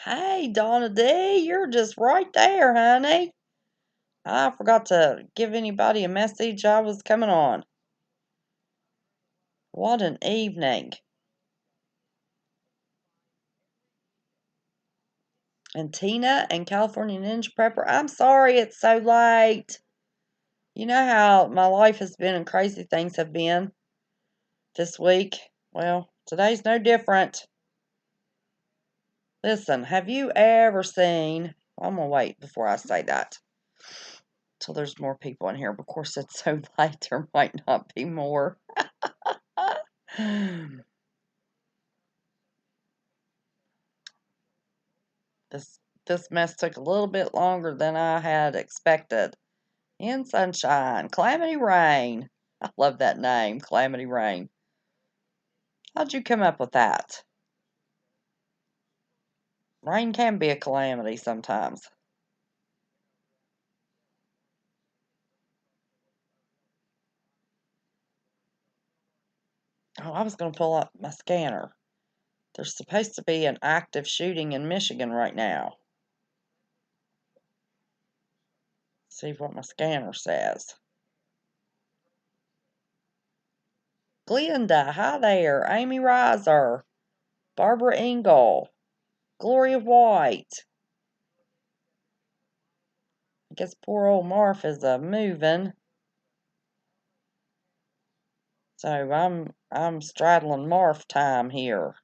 Hey, Donna D, you're just right there, honey. I forgot to give anybody a message I was coming on. What an evening. And Tina and California Ninja Prepper, I'm sorry it's so late. You know how my life has been and crazy things have been this week? Well, today's no different. Listen, have you ever seen... I'm going to wait before I say that till there's more people in here. Of course, it's so late, there might not be more. This mess took a little bit longer than I had expected. In sunshine, Calamity Rain. I love that name, Calamity Rain. How'd you come up with that? Rain can be a calamity sometimes. Oh, I was going to pull up my scanner. There's supposed to be an active shooting in Michigan right now. See what my scanner says. Glenda, hi there. Amy Reiser. Barbara Engel. Gloria White. I guess poor old Marf is moving. So I'm straddling Marf time here.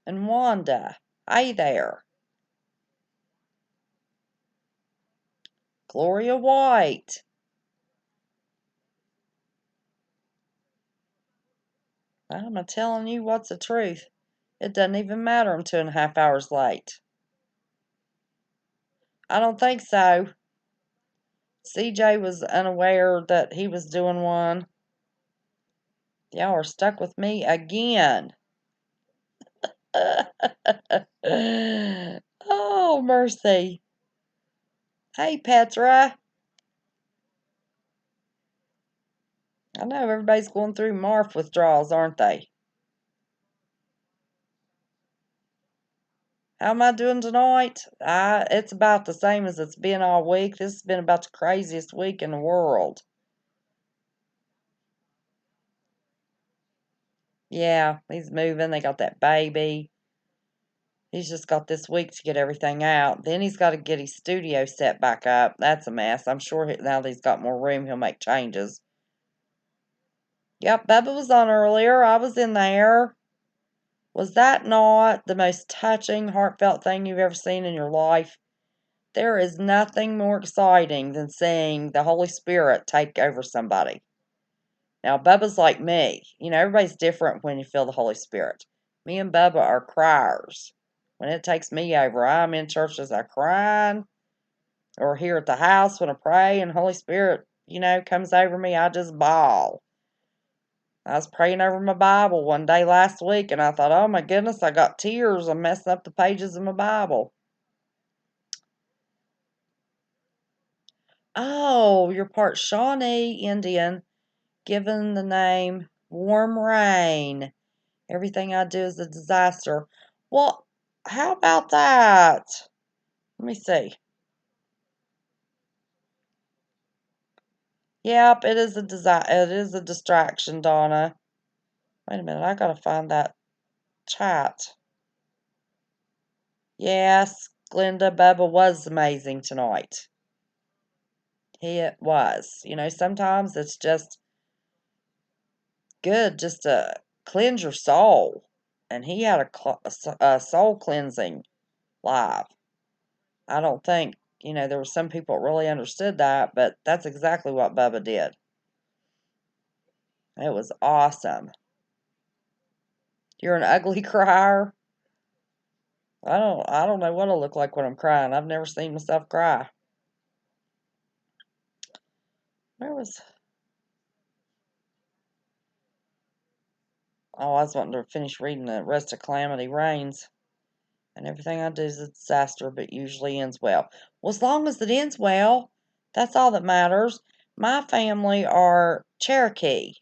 And Wanda, hey there. Gloria White. I'm a telling you what's the truth. It doesn't even matter I'm 2.5 hours late. I don't think so. CJ was unaware that he was doing one. Y'all are stuck with me again. Oh, mercy. Hey, Petra. I know everybody's going through Marf withdrawals, aren't they? How am I doing tonight? It's about the same as it's been all week. This has been about the craziest week in the world. Yeah, he's moving. They got that baby. He's just got this week to get everything out. Then he's got to get his studio set back up. That's a mess. I'm sure now that he's got more room, he'll make changes. Yep, Bubba was on earlier. I was in there. Was that not the most touching, heartfelt thing you've ever seen in your life? There is nothing more exciting than seeing the Holy Spirit take over somebody. Now, Bubba's like me. You know, everybody's different when you feel the Holy Spirit. Me and Bubba are criers. When it takes me over, I'm in church as I crying, or here at the house when I pray and Holy Spirit, comes over me, I just bawl. I was praying over my Bible one day last week, and I thought, oh my goodness, I got tears. I'm messing up the pages of my Bible. Oh, you're part Shawnee Indian, given the name Warm Rain. Everything I do is a disaster. Well, how about that? Let me see. Yep, it is a distraction, Donna. Wait a minute, I gotta find that chat. Yes, Glenda Bubba was amazing tonight. It was. Sometimes it's just good just to cleanse your soul. And he had a soul cleansing live. I don't think, there were some people that really understood that, but that's exactly what Bubba did. It was awesome. You're an ugly crier? I don't know what I look like when I'm crying. I've never seen myself cry. Where was... Oh, I was wanting to finish reading the rest of Calamity Reigns. And everything I do is a disaster, but usually ends well. Well, as long as it ends well, that's all that matters. My family are Cherokee.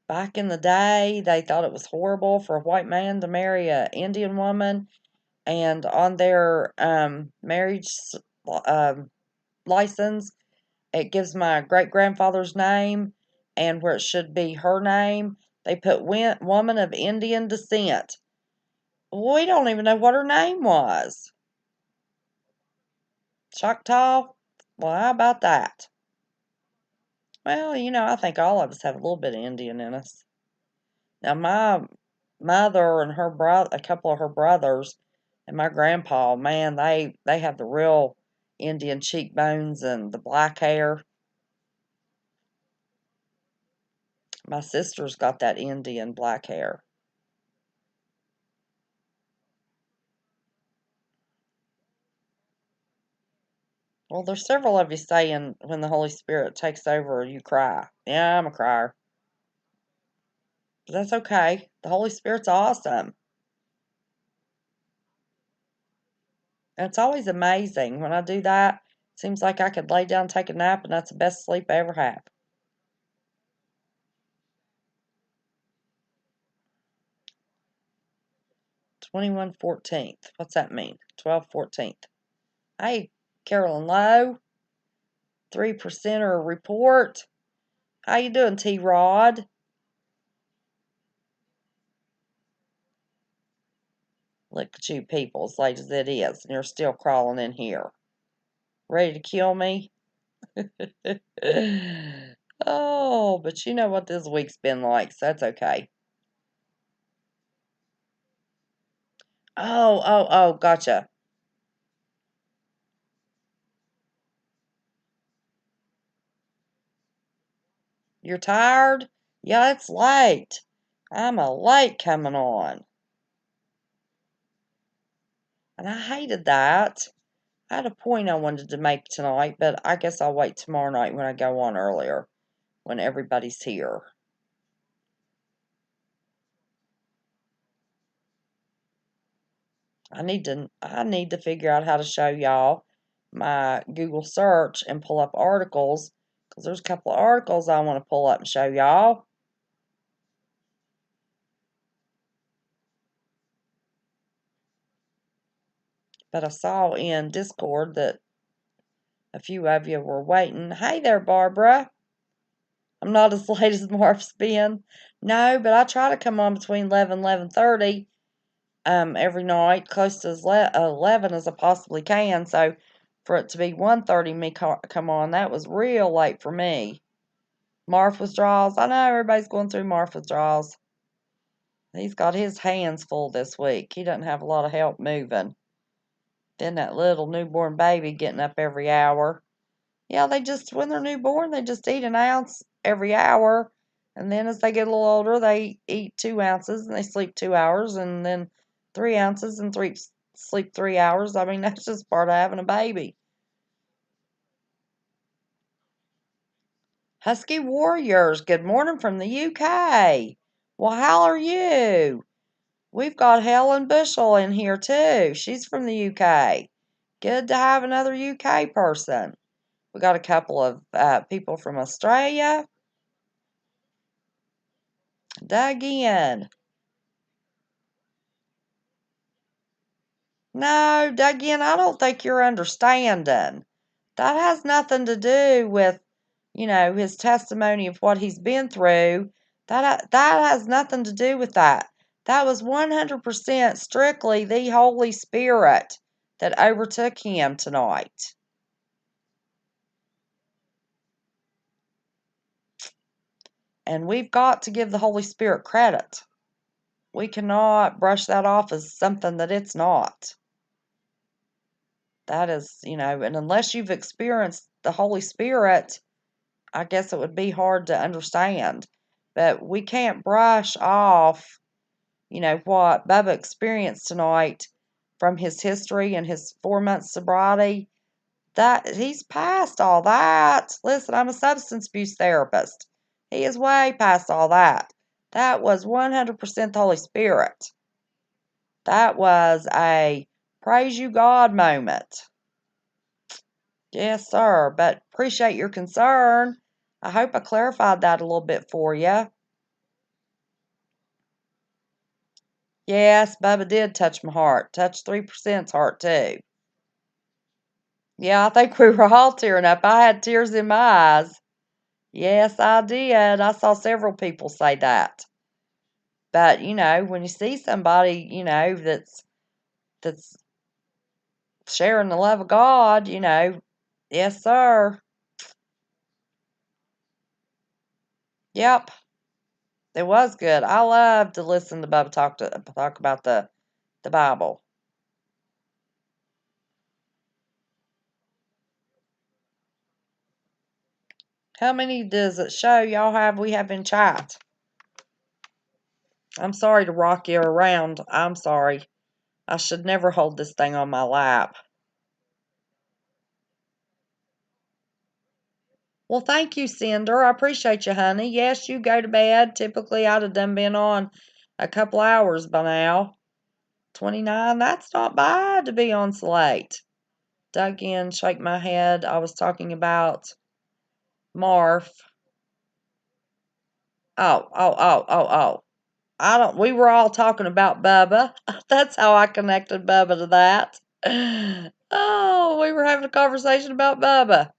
Back in the day, they thought it was horrible for a white man to marry an Indian woman, and on their marriage um, license, it gives my great grandfather's name, and where it should be her name, they put woman of Indian descent. We don't even know what her name was. Choctaw? Well, how about that? Well, I think all of us have a little bit of Indian in us. Now, my mother and her brother, a couple of her brothers, and my grandpa, man, they have the real Indian cheekbones and the black hair. My sister's got that Indian black hair. Well, there's several of you saying when the Holy Spirit takes over, you cry. Yeah, I'm a crier. But that's okay. The Holy Spirit's awesome. And it's always amazing when I do that. Seems like I could lay down, take a nap, and that's the best sleep I ever have. 21/14th. What's that mean? 12/14th. Hey, Carolyn Lowe, 3%er report. How you doing, T-Rod? Look at you people, as late as it is, and you're still crawling in here. Ready to kill me? Oh, but you know what this week's been like, so that's okay. Oh, gotcha. You're tired? Yeah, it's late. I'm a late coming on. And I hated that. I had a point I wanted to make tonight, but I guess I'll wait tomorrow night when I go on earlier, when everybody's here. I need to figure out how to show y'all my Google search and pull up articles, because there's a couple of articles I want to pull up and show y'all. But I saw in Discord that a few of you were waiting. Hey there, Barbara. I'm not as late as Marv's been. No, but I try to come on between 11 and 11:30 every night, close to as 11 as I possibly can. So for it to be 1:30 me come on, that was real late for me. Marv withdrawals. I know everybody's going through Marv withdrawals. He's got his hands full this week. He doesn't have a lot of help moving. Then that little newborn baby getting up every hour. Yeah, when they're newborn, they just eat an ounce every hour. And then as they get a little older, they eat 2 ounces and they sleep 2 hours, and then 3 ounces and sleep 3 hours. I mean, that's just part of having a baby. Husky Warriors, good morning from the UK. Well, how are you? We've got Helen Bushell in here too. She's from the UK. Good to have another UK person. We got a couple of people from Australia. Dug in. No, Doug, I don't think you're understanding. That has nothing to do with, his testimony of what he's been through. That has nothing to do with that. That was 100% strictly the Holy Spirit that overtook him tonight. And we've got to give the Holy Spirit credit. We cannot brush that off as something that it's not. That is, and unless you've experienced the Holy Spirit, I guess it would be hard to understand. But we can't brush off, what Bubba experienced tonight from his history and his 4 month sobriety. That he's past all that. Listen, I'm a substance abuse therapist. He is way past all that. That was 100% the Holy Spirit. That was a praise you God moment. Yes, sir. But appreciate your concern. I hope I clarified that a little bit for you. Yes, Bubba did touch my heart. Touched 3%'s heart, too. Yeah, I think we were all tearing up. I had tears in my eyes. Yes, I did. I saw several people say that. But, when you see somebody, that's sharing the love of God, yes, sir. Yep. It was good. I love to listen to Bubba talk about the Bible. How many does it show we have in chat? I'm sorry to rock you around. I'm sorry. I should never hold this thing on my lap. Well, thank you, Cinder. I appreciate you, honey. Yes, you go to bed. Typically, I'd have done been on a couple hours by now. 29, that's not bad to be on so late. Dug in, shake my head. I was talking about Marf. Oh. We were all talking about Bubba. That's how I connected Bubba to that. Oh, we were having a conversation about Bubba.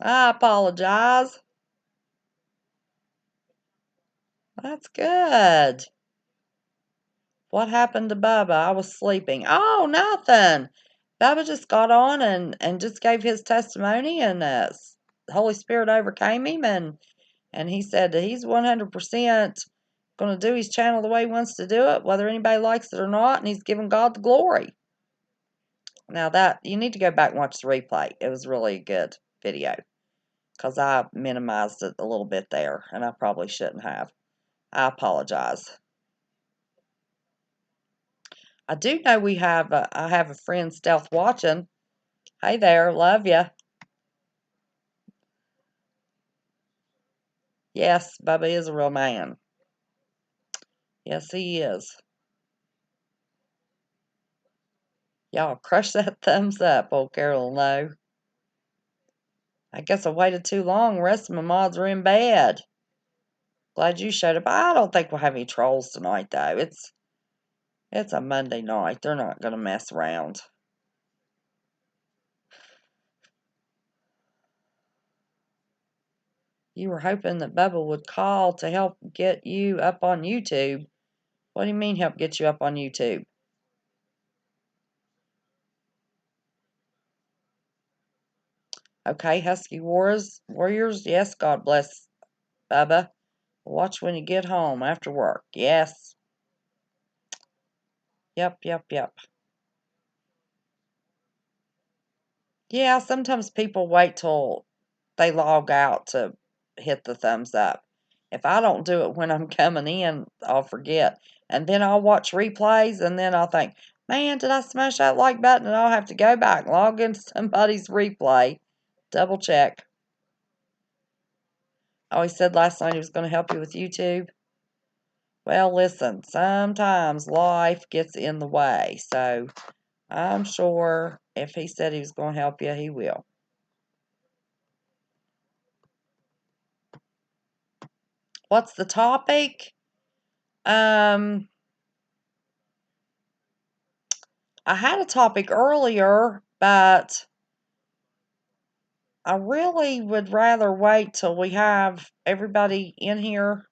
I apologize. That's good. What happened to Bubba? I was sleeping. Oh, nothing. Bubba just got on and just gave his testimony, and the Holy Spirit overcame him, and he said that he's 100% going to do his channel the way he wants to do it, whether anybody likes it or not, and he's giving God the glory. Now that, you need to go back and watch the replay. It was really a good video, because I minimized it a little bit there, and I probably shouldn't have. I apologize. I do know I have a friend stealth watching. Hey there, love ya. Yes, Bubba is a real man. Yes, he is. Y'all crush that thumbs up, old Carol. No. I guess I waited too long. The rest of my mods are in bed. Glad you showed up. I don't think we'll have any trolls tonight, though. It's a Monday night. They're not going to mess around. You were hoping that Bubba would call to help get you up on YouTube. What do you mean help get you up on YouTube? Okay, Husky Warriors. Yes, God bless Bubba. Watch when you get home after work. Yes. Yep. Yeah, sometimes people wait till they log out to hit the thumbs up. If I don't do it when I'm coming in, I'll forget. And then I'll watch replays and then I'll think, man, did I smash that like button? And I'll have to go back, log into somebody's replay, double check. Oh, he said last night he was going to help you with YouTube. Well, listen, sometimes life gets in the way. So I'm sure if he said he was going to help you, he will. What's the topic? I had a topic earlier, but I really would rather wait till we have everybody in here,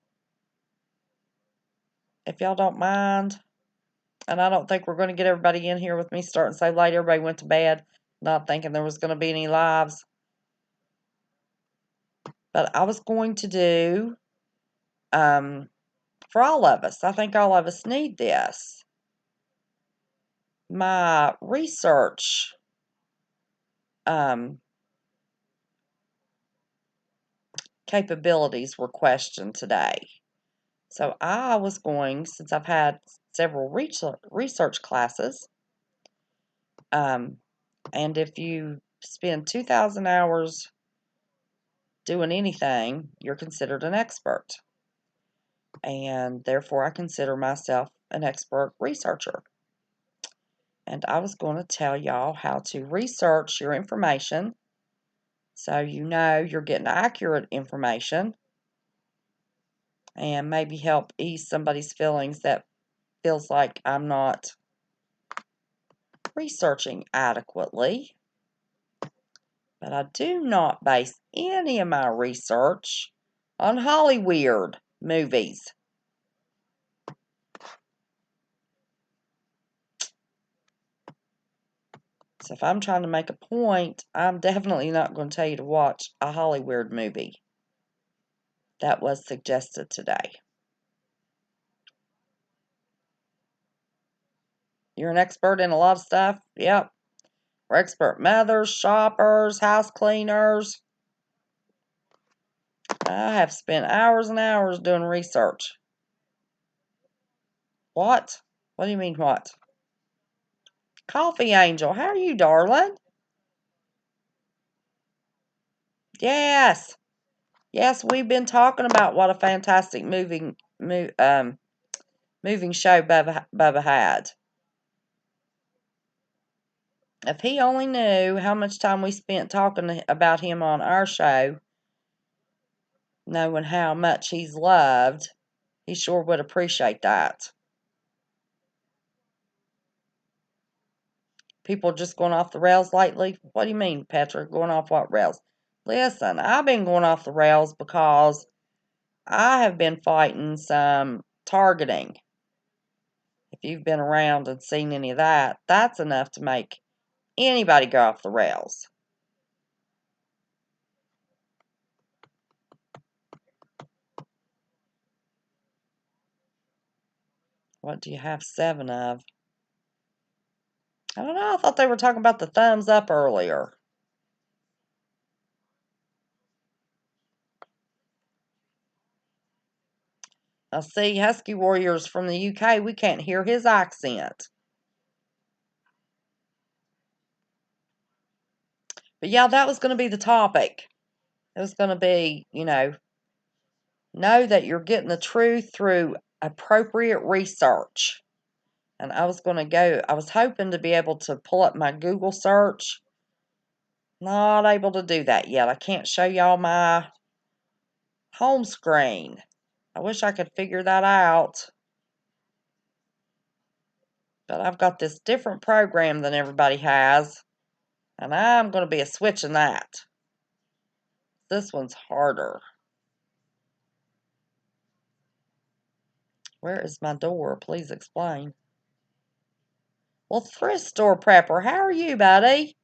if y'all don't mind. And I don't think we're going to get everybody in here with me starting so late. Everybody went to bed, not thinking there was going to be any lives. But I was going to do, for all of us, I think all of us need this. My research, capabilities were questioned today. So I was going, since I've had several research classes, and if you spend 2,000 hours doing anything, you're considered an expert. and therefore I consider myself an expert researcher. And I was going to tell y'all how to research your information so you know you're getting accurate information and maybe help ease somebody's feelings that feels like I'm not researching adequately. But I do not base any of my research on Hollyweird movies. So if I'm trying to make a point, I'm definitely not going to tell you to watch a Hollyweird movie that was suggested today. You're an expert in a lot of stuff? Yep. We're expert mothers, shoppers, house cleaners. I have spent hours and hours doing research. What? What do you mean, what? Coffee Angel, how are you, darling? Yes. Yes, we've been talking about what a fantastic moving show Bubba had. If he only knew how much time we spent talking about him on our show, knowing how much he's loved, he sure would appreciate that. People just going off the rails lately? What do you mean, Petra? Going off what rails? Listen, I've been going off the rails because I have been fighting some targeting. If you've been around and seen any of that, that's enough to make anybody go off the rails. What do you have 7 of? I don't know. I thought they were talking about the thumbs up earlier. Now, see, Husky Warriors from the UK, we can't hear his accent. But yeah, that was going to be the topic. It was going to be, know that you're getting the truth through appropriate research. And I was hoping to be able to pull up my Google search. Not able to do that yet. I can't show y'all my home screen. I wish I could figure that out. But I've got this different program than everybody has. And I'm going to be switching that. This one's harder. Where is my door? Please explain. Well, thrift store prepper, how are you, buddy?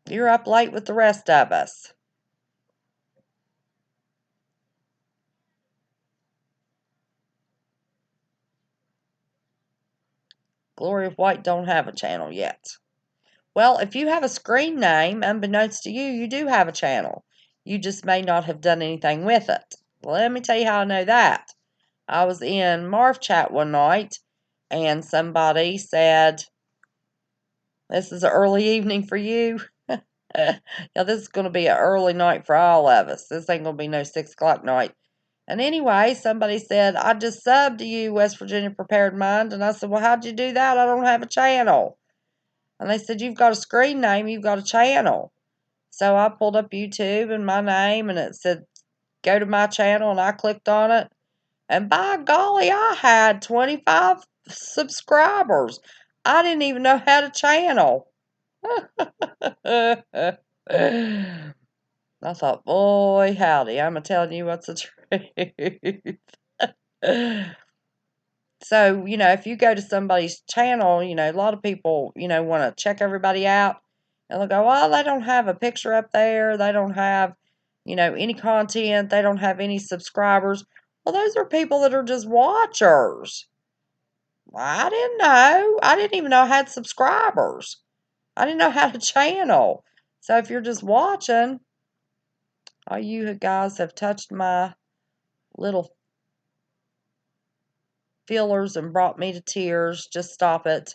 You're up late with the rest of us. Gloria White don't have a channel yet. Well, if you have a screen name, unbeknownst to you, you do have a channel. You just may not have done anything with it. Let me tell you how I know that. I was in Marv chat one night, and somebody said, "This is an early evening for you." Yeah, this is going to be an early night for all of us. This ain't going to be no 6 o'clock night. And anyway, somebody said, "I just subbed to you, West Virginia Prepared Mind." And I said, "Well, how'd you do that? I don't have a channel." And they said, "You've got a screen name, you've got a channel." So I pulled up YouTube and my name, and it said, "Go to my channel," and I clicked on it. And by golly, I had 25 subscribers. I didn't even know how to channel. I thought, boy, howdy, I'm telling you what's the truth. So, if you go to somebody's channel, a lot of people, want to check everybody out. And they'll go, well, they don't have a picture up there. They don't have, any content. They don't have any subscribers. Well, those are people that are just watchers. I didn't know. I didn't even know I had subscribers. I didn't know how to channel. So if you're just watching, all you guys have touched my little feelers and brought me to tears. Just stop it.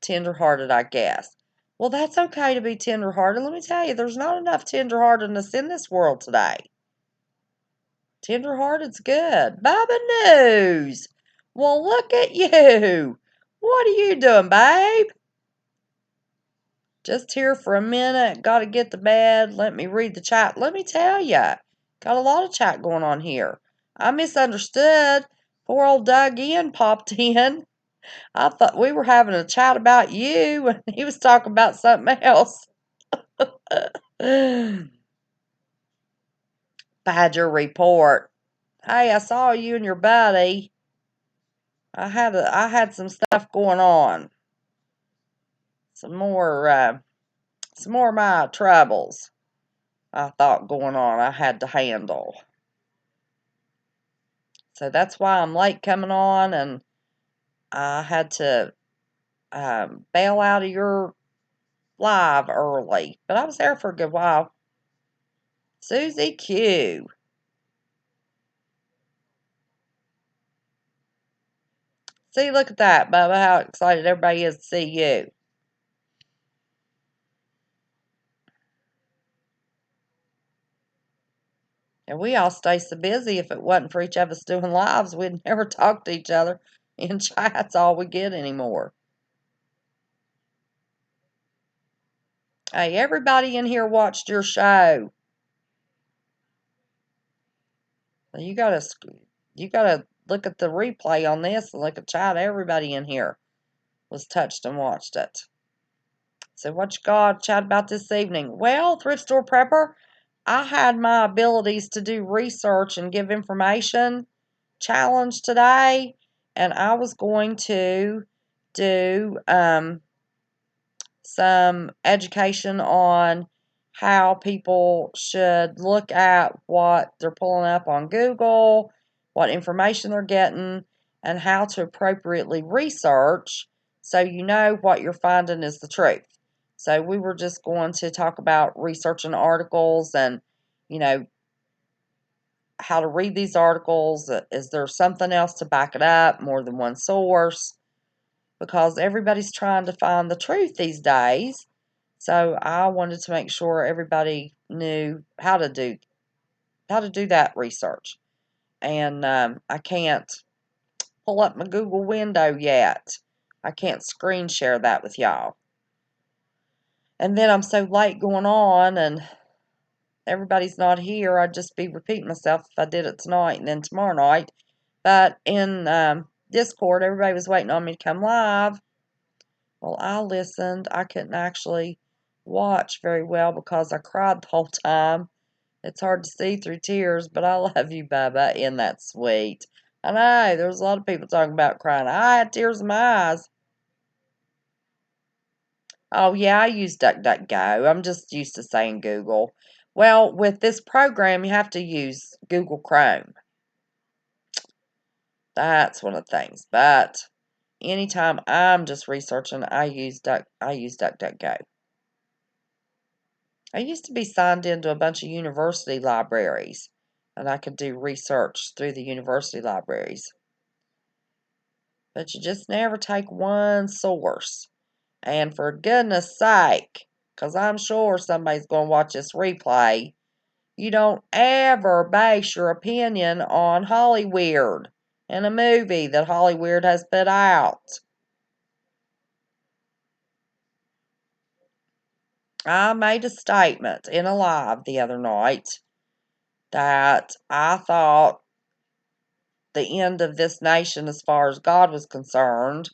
Tenderhearted, I guess. Well, that's okay to be tenderhearted. Let me tell you, there's not enough tenderheartedness in this world today. Tenderhearted's good. Baba News. Well, look at you. What are you doing, babe? Just here for a minute. Gotta get to bed. Let me read the chat. Let me tell ya. Got a lot of chat going on here. I misunderstood. Poor old Doug Ian popped in. I thought we were having a chat about you, and he was talking about something else. Badger report. Hey, I saw you and your buddy. I had some stuff going on. Some more of my troubles I thought going on I had to handle. So that's why I'm late coming on, and I had to bail out of your live early. But I was there for a good while. Susie Q. See, look at that, Bubba, how excited everybody is to see you. And we all stay so busy. If it wasn't for each of us doing lives, we'd never talk to each other in chat's all we get anymore. Hey, everybody in here watched your show. You gotta look at the replay on this and look at chat. Everybody in here was touched and watched it. So what you got chat about this evening? Well, Thrift Store Prepper, I had my abilities to do research and give information challenge today, and I was going to do some education on how people should look at what they're pulling up on Google, what information they're getting, and how to appropriately research so you know what you're finding is the truth. So we were just going to talk about researching articles and, you know, how to read these articles. Is there something else to back it up, more than one source? Because everybody's trying to find the truth these days. So I wanted to make sure everybody knew how to do that research. And I can't pull up my Google window yet. I can't screen share that with y'all. And then I'm so late going on, and everybody's not here. I'd just be repeating myself if I did it tonight and then tomorrow night. But in Discord, everybody was waiting on me to come live. Well, I listened. I couldn't actually watch very well because I cried the whole time. It's hard to see through tears, but I love you, Bubba. Isn't that sweet? I know, there's a lot of people talking about crying. I had tears in my eyes. Oh, yeah, I use DuckDuckGo. I'm just used to saying Google. Well, with this program, you have to use Google Chrome. That's one of the things. But anytime I'm just researching, I use DuckDuckGo. I used to be signed into a bunch of university libraries, and I could do research through the university libraries. But you just never take one source. And for goodness sake, because I'm sure somebody's going to watch this replay, you don't ever base your opinion on Hollyweird and a movie that Hollyweird has put out. I made a statement in a live the other night that I thought the end of this nation, as far as God was concerned,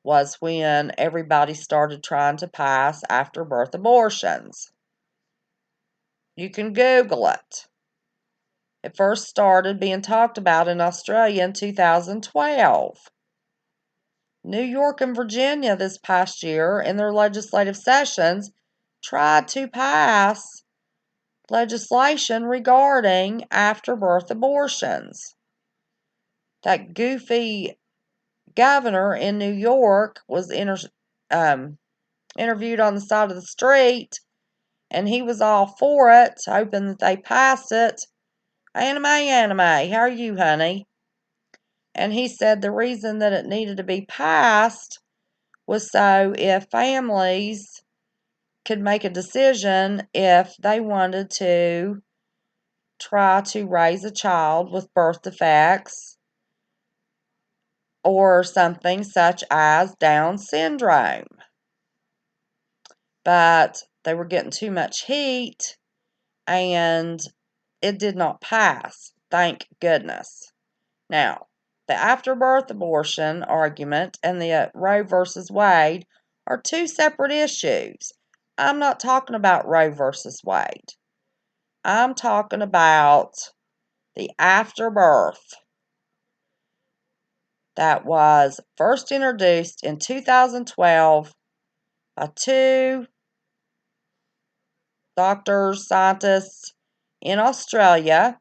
was when everybody started trying to pass after-birth abortions. You can Google it. It first started being talked about in Australia in 2012. New York and Virginia this past year, in their legislative sessions, tried to pass legislation regarding after-birth abortions. That goofy governor in New York was interviewed on the side of the street, and he was all for it, hoping that they passed it. Anime, how are you, honey? And he said the reason that it needed to be passed was so if families could make a decision if they wanted to try to raise a child with birth defects or something such as Down syndrome. But they were getting too much heat and it did not pass. Thank goodness. Now, the afterbirth abortion argument and the Roe versus Wade are two separate issues. I'm not talking about Roe versus Wade. I'm talking about the afterbirth that was first introduced in 2012 by two doctors, scientists in Australia.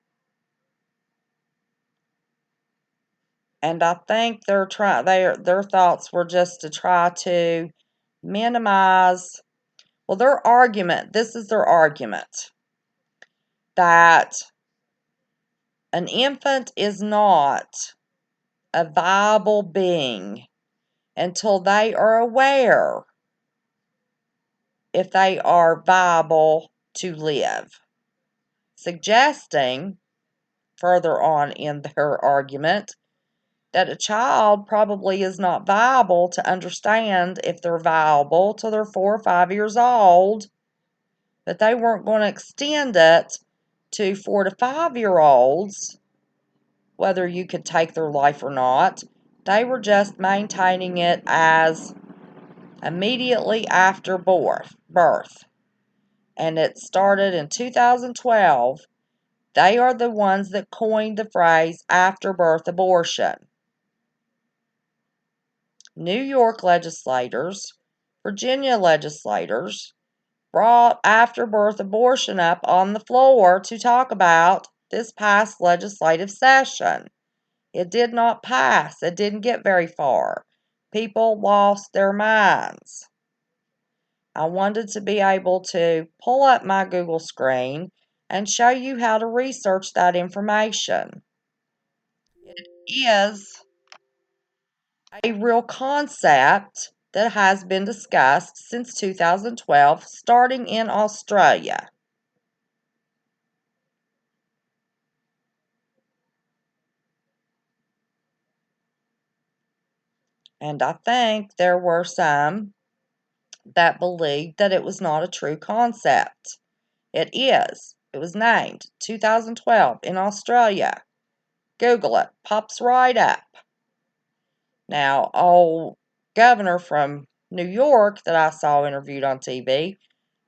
And I think their thoughts were just to try to minimize, well, their argument, this is their argument, that an infant is not a viable being until they are aware if they are viable to live, suggesting further on in their argument that a child probably is not viable to understand if they're viable till they're 4 or 5 years old, but they weren't going to extend it to 4 to 5-year-olds, whether you could take their life or not. They were just maintaining it as immediately after birth. And it started in 2012. They are the ones that coined the phrase afterbirth abortion. New York legislators, Virginia legislators brought afterbirth abortion up on the floor to talk about this past legislative session. It did not pass. It didn't get very far. People lost their minds. I wanted to be able to pull up my Google screen and show you how to research that information. It is a real concept that has been discussed since 2012, starting in Australia. And I think there were some that believed that it was not a true concept. It is. It was named 2012 in Australia. Google it. Pops right up. Now, old governor from New York that I saw interviewed on TV,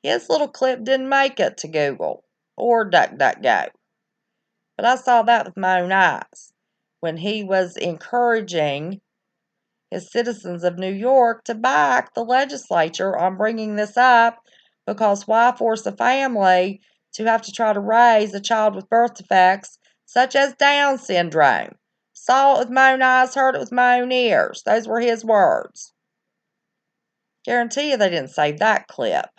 his little clip didn't make it to Google or DuckDuckGo. But I saw that with my own eyes when he was encouraging his citizens of New York to back the legislature on bringing this up, because why force a family to have to try to raise a child with birth defects such as Down syndrome? Saw it with my own eyes, heard it with my own ears. Those were his words. Guarantee you they didn't save that clip.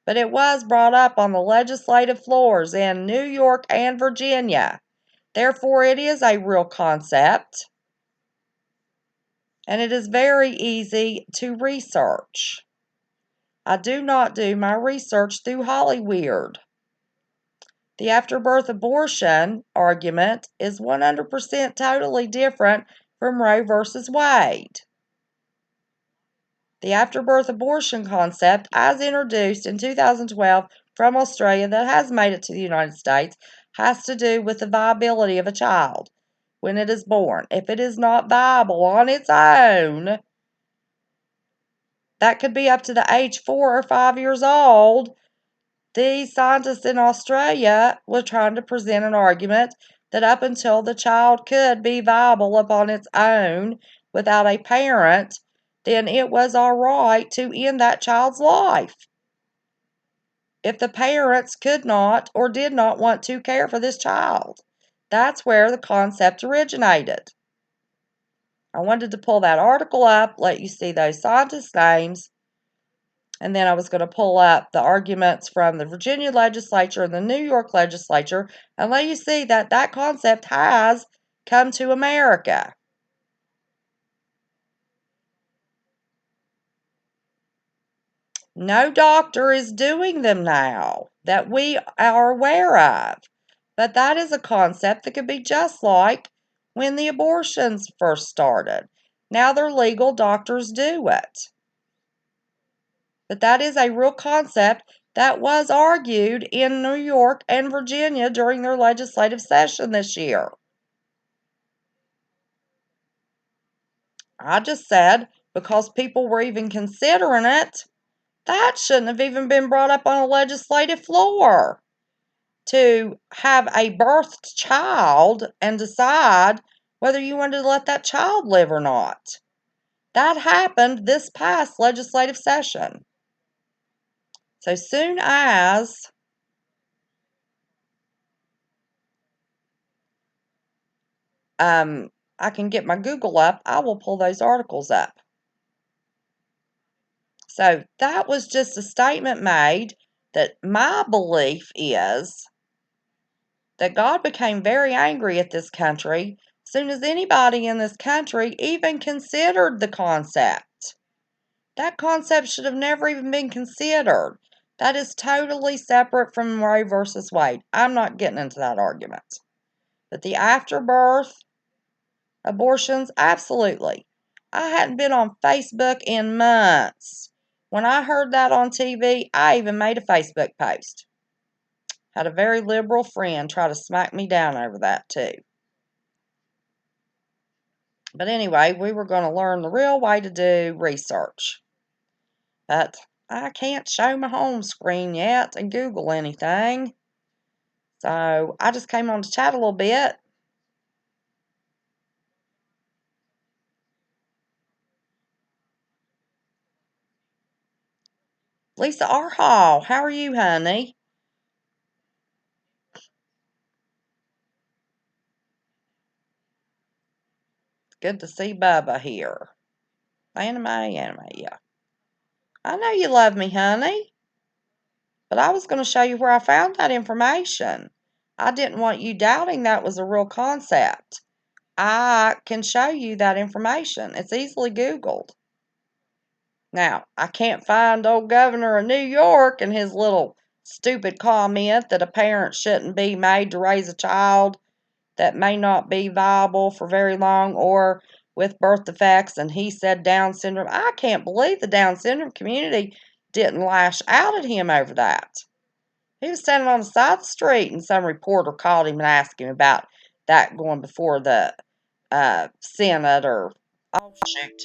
But it was brought up on the legislative floors in New York and Virginia. Therefore, it is a real concept. And it is very easy to research. I do not do my research through Hollyweird. The afterbirth abortion argument is 100% totally different from Roe versus Wade. The afterbirth abortion concept, as introduced in 2012 from Australia that has made it to the United States, has to do with the viability of a child when it is born. If it is not viable on its own, that could be up to the age 4 or 5 years old. These scientists in Australia were trying to present an argument that up until the child could be viable upon its own without a parent, then it was all right to end that child's life. If the parents could not or did not want to care for this child. That's where the concept originated. I wanted to pull that article up, let you see those scientists' names, and then I was going to pull up the arguments from the Virginia legislature and the New York legislature and let you see that that concept has come to America. No doctor is doing them now that we are aware of. But that is a concept that could be just like when the abortions first started. Now they're legal, doctors do it. But that is a real concept that was argued in New York and Virginia during their legislative session this year. I just said because people were even considering it, that shouldn't have even been brought up on a legislative floor. To have a birthed child and decide whether you wanted to let that child live or not. That happened this past legislative session. So soon as I can get my Google up, I will pull those articles up. So that was just a statement made that my belief is that God became very angry at this country as soon as anybody in this country even considered the concept. That concept should have never even been considered. That is totally separate from Roe versus Wade. I'm not getting into that argument. But the afterbirth abortions, absolutely. I hadn't been on Facebook in months. When I heard that on TV, I even made a Facebook post. Had a very liberal friend try to smack me down over that too. But anyway, we were going to learn the real way to do research. But I can't show my home screen yet and Google anything. So I just came on to chat a little bit. Lisa Arhall, how are you, honey? Good to see Bubba here. Anime, yeah. I know you love me, honey. But I was going to show you where I found that information. I didn't want you doubting that was a real concept. I can show you that information. It's easily Googled. Now, I can't find old governor of New York and his little stupid comment that a parent shouldn't be made to raise a child that may not be viable for very long or with birth defects, and he said Down syndrome. I can't believe the Down syndrome community didn't lash out at him over that. He was standing on the side of the street, and some reporter called him and asked him about that going before the Senate or, oh, shoot.